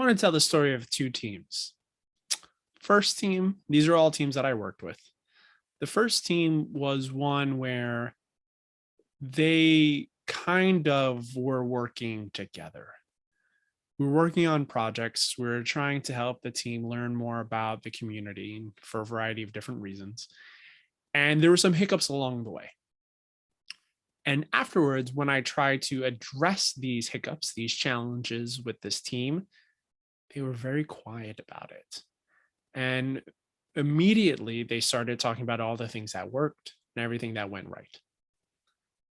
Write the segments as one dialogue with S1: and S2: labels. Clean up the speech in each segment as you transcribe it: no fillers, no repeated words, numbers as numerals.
S1: want to tell the story of two teams. First team, these are all teams that I worked with. The first team was one where they kind of were working together. We were working on projects. We were trying to help the team learn more about the community for a variety of different reasons. And there were some hiccups along the way. And afterwards, when I tried to address these hiccups, these challenges with this team, they were very quiet about it. And immediately they started talking about all the things that worked and everything that went right.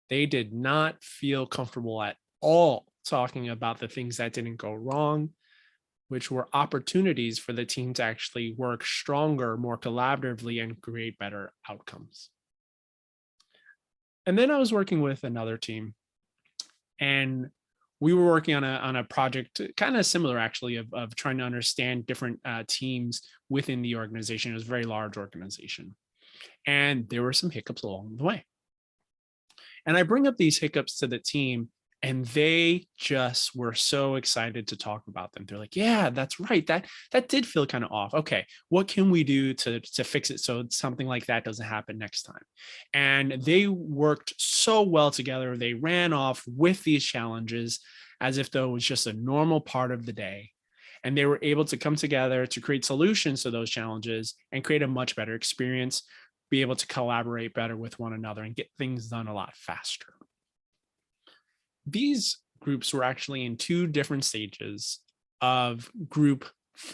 S1: They did not feel comfortable at all talking about the things that didn't go wrong, which were opportunities for the team to actually work stronger, more collaboratively, and create better outcomes. And then I was working with another team, and we were working on a project kind of similar, actually, of trying to understand different teams within the organization. It was a very large organization, and there were some hiccups along the way. And I bring up these hiccups to the team, and they just were so excited to talk about them. They're like, yeah, that's right. That did feel kind of off. Okay, what can we do to fix it so something like that doesn't happen next time? And they worked so well together. They ran off with these challenges as if though it was just a normal part of the day. And they were able to come together to create solutions to those challenges and create a much better experience, be able to collaborate better with one another and get things done a lot faster. These groups were actually in two different stages of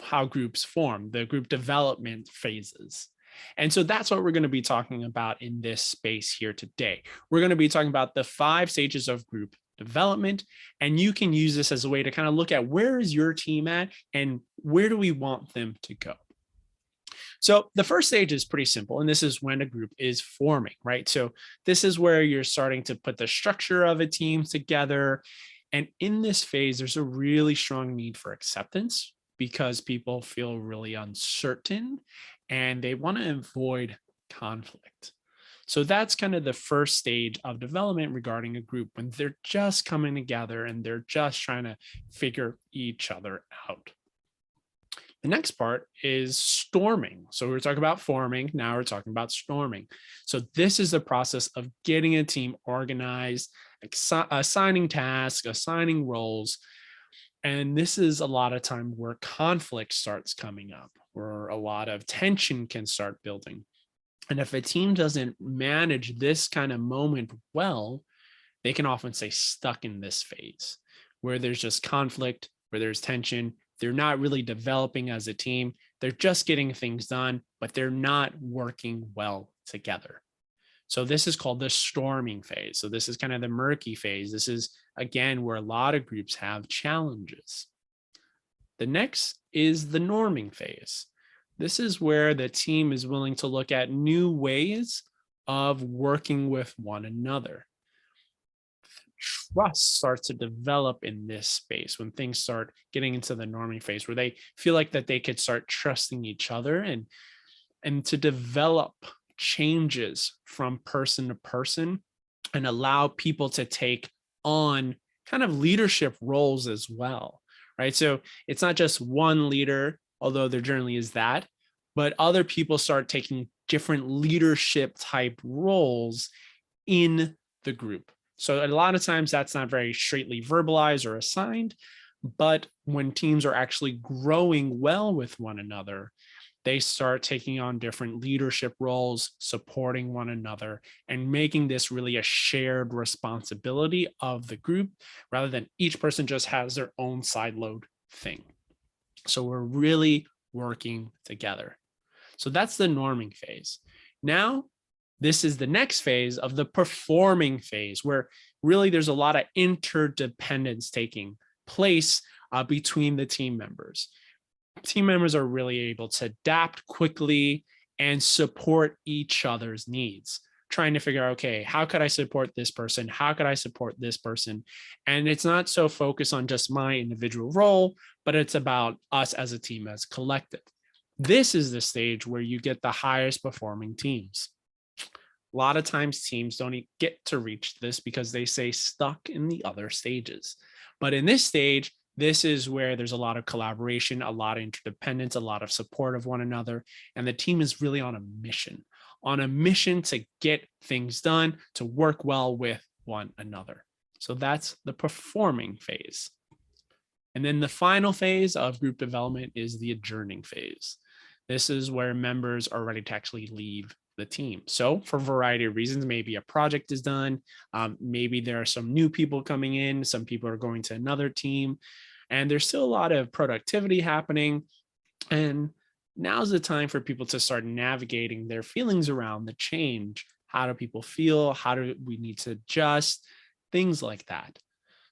S1: how groups form, the group development phases. And so that's what we're going to be talking about in this space here today. We're going to be talking about the 5 stages of group development, and you can use this as a way to kind of look at where is your team at and where do we want them to go. So the first stage is pretty simple, and this is when a group is forming, right? So this is where you're starting to put the structure of a team together. And in this phase, there's a really strong need for acceptance because people feel really uncertain and they want to avoid conflict. So that's kind of the first stage of development regarding a group, when they're just coming together and they're just trying to figure each other out. The next part is storming. So we were talking about forming, now we're talking about storming. So this is the process of getting a team organized, assigning tasks, assigning roles. And this is a lot of time where conflict starts coming up, where a lot of tension can start building. And if a team doesn't manage this kind of moment well, they can often stay stuck in this phase where there's just conflict, where there's tension. They're not really developing as a team. They're just getting things done, but they're not working well together. So this is called the storming phase. So this is kind of the murky phase. This is, again, where a lot of groups have challenges. The next is the norming phase. This is where the team is willing to look at new ways of working with one another. Trust starts to develop in this space when things start getting into the norming phase, where they feel like that they could start trusting each other and to develop changes from person to person and allow people to take on kind of leadership roles as well, right? So it's not just one leader, although there generally is that, but other people start taking different leadership type roles in the group. So a lot of times that's not very straightly verbalized or assigned, but when teams are actually growing well with one another, they start taking on different leadership roles, supporting one another, and making this really a shared responsibility of the group rather than each person just has their own sideload thing. So we're really working together. So that's the norming phase. Now, this is the next phase of the performing phase, where really there's a lot of interdependence taking place between the team members. Team members are really able to adapt quickly and support each other's needs, trying to figure out, okay, how could I support this person? How could I support this person? And it's not so focused on just my individual role, but it's about us as a team, as a collective. This is the stage where you get the highest performing teams. A lot of times teams don't get to reach this because they stay stuck in the other stages. But in this stage, This is where there's a lot of collaboration, a lot of interdependence, a lot of support of one another. And the team is really on a mission to get things done, to work well with one another. So that's the performing phase. And then the final phase of group development is the adjourning phase. This is where members are ready to actually leave the team. So for a variety of reasons, maybe a project is done, maybe there are some new people coming in, some people are going to another team, and there's still a lot of productivity happening. And now's the time for people to start navigating their feelings around the change. How do people feel? How do we need to adjust? Things like that.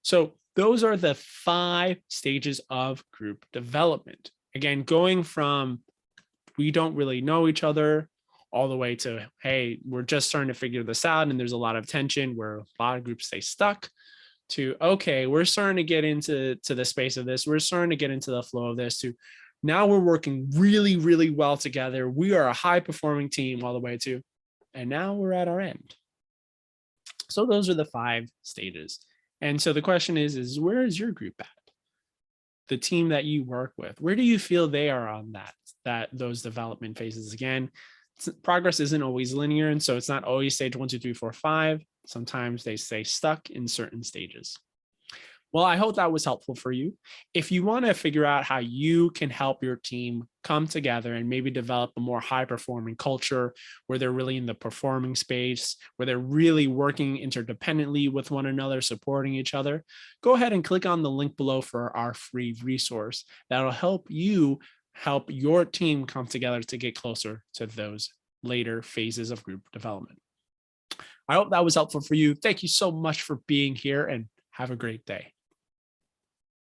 S1: So those are the 5 stages of group development. Again, going from we don't really know each other all the way to, hey, we're just starting to figure this out and there's a lot of tension where a lot of groups stay stuck, to, okay, we're starting to get into the space of this. We're starting to get into the flow of this, to now we're working really, really well together. We are a high performing team all the way to, and now we're at our end. So those are the 5 stages. And so the question is where is your group at? The team that you work with, where do you feel they are on those development phases? Again, progress isn't always linear. And so it's not always stage 1, 2, 3, 4, 5. Sometimes they stay stuck in certain stages. Well, I hope that was helpful for you. If you want to figure out how you can help your team come together and maybe develop a more high performing culture where they're really in the performing space, where they're really working interdependently with one another, supporting each other, go ahead and click on the link below for our free resource that'll help you help your team come together to get closer to those later phases of group development. I hope that was helpful for you. Thank you so much for being here and have a great day.